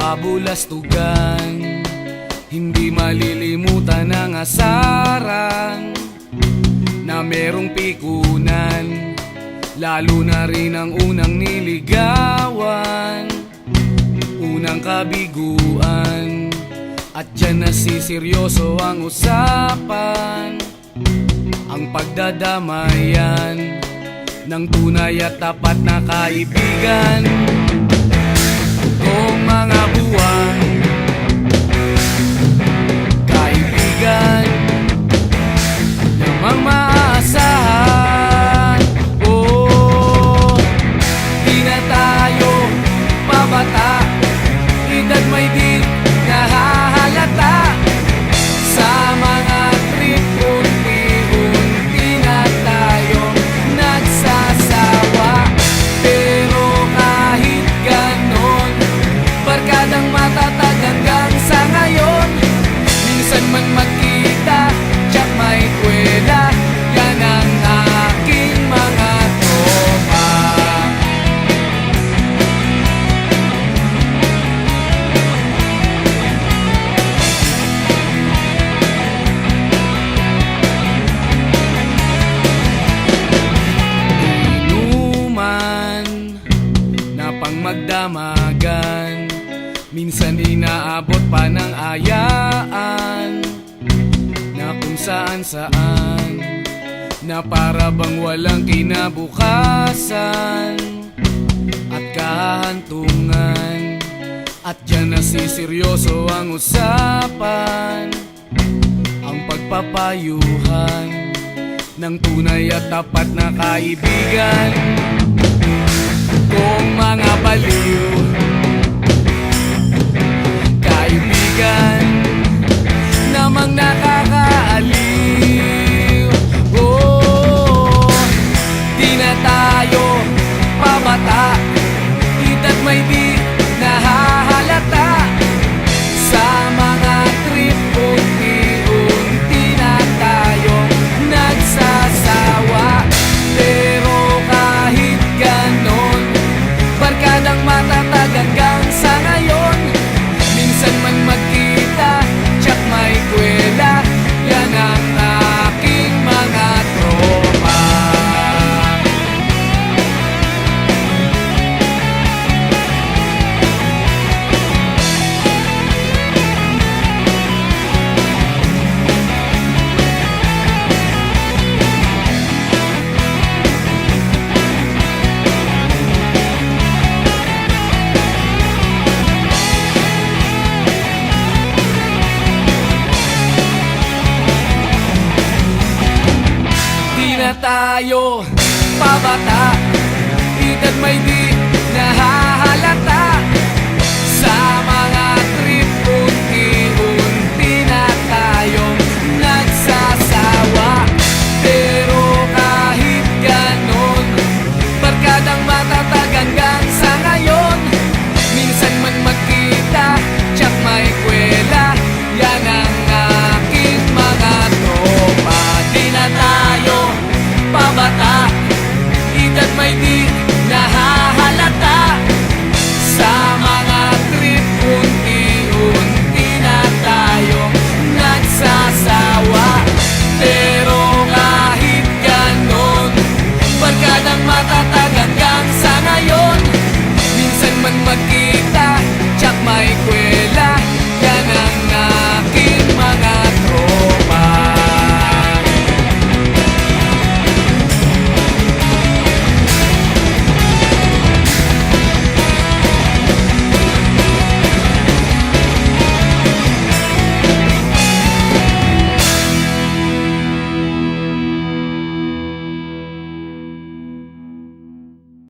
kabulastugan. Hindi malilimutan ang asaran na merong pikunan, lalo na rin ang unang niligawan, unang kabiguan. At dyan nasiseryoso ang usapan, ang pagdadamayan ng tunay at tapat na kaibigan. Kung mga buwan, kaibigan namang maaasahan. Oh, di na tayo pabata, edad may di nahahalata. Sa mga trip, unti-unti na tayo nagsasawa. Pero kahit ganon, barkadang matatag hanggang sa ngayon. Minsan man magkita, tsak may kwela, yan ang aking mga tropa. Inuman na pang magdamagan, minsan inaabot pa ng ayaan na kung saan-saan, na para bang walang kinabukasan at kahantungan. At dyan nasiseryoso ang usapan, ang pagpapayuhan ng tunay at tapat na kaibigan. Kung mga baliw, kaibigan namang nakakaaliw. Oh, di na tayo pabata, edad may di nahahalata. Sa mga trip, unti-unti na tayo nagsasawa. Pero kahit ganon, barkadang matatag hanggang sa ngayon. Minsan man magkita, tsak may kwela, yan ang aking mga tropa. Na tayo pabata, edad may di nahahalata. Sa mga trip, unti-unti na tayong nagsasawa. Pero kahit ganon, barkadang matatag hanggang sa ngayon. Minsan man magkita, tsak may kwela, yan ang aking mga tropa. Di na tayo pabata, edad may di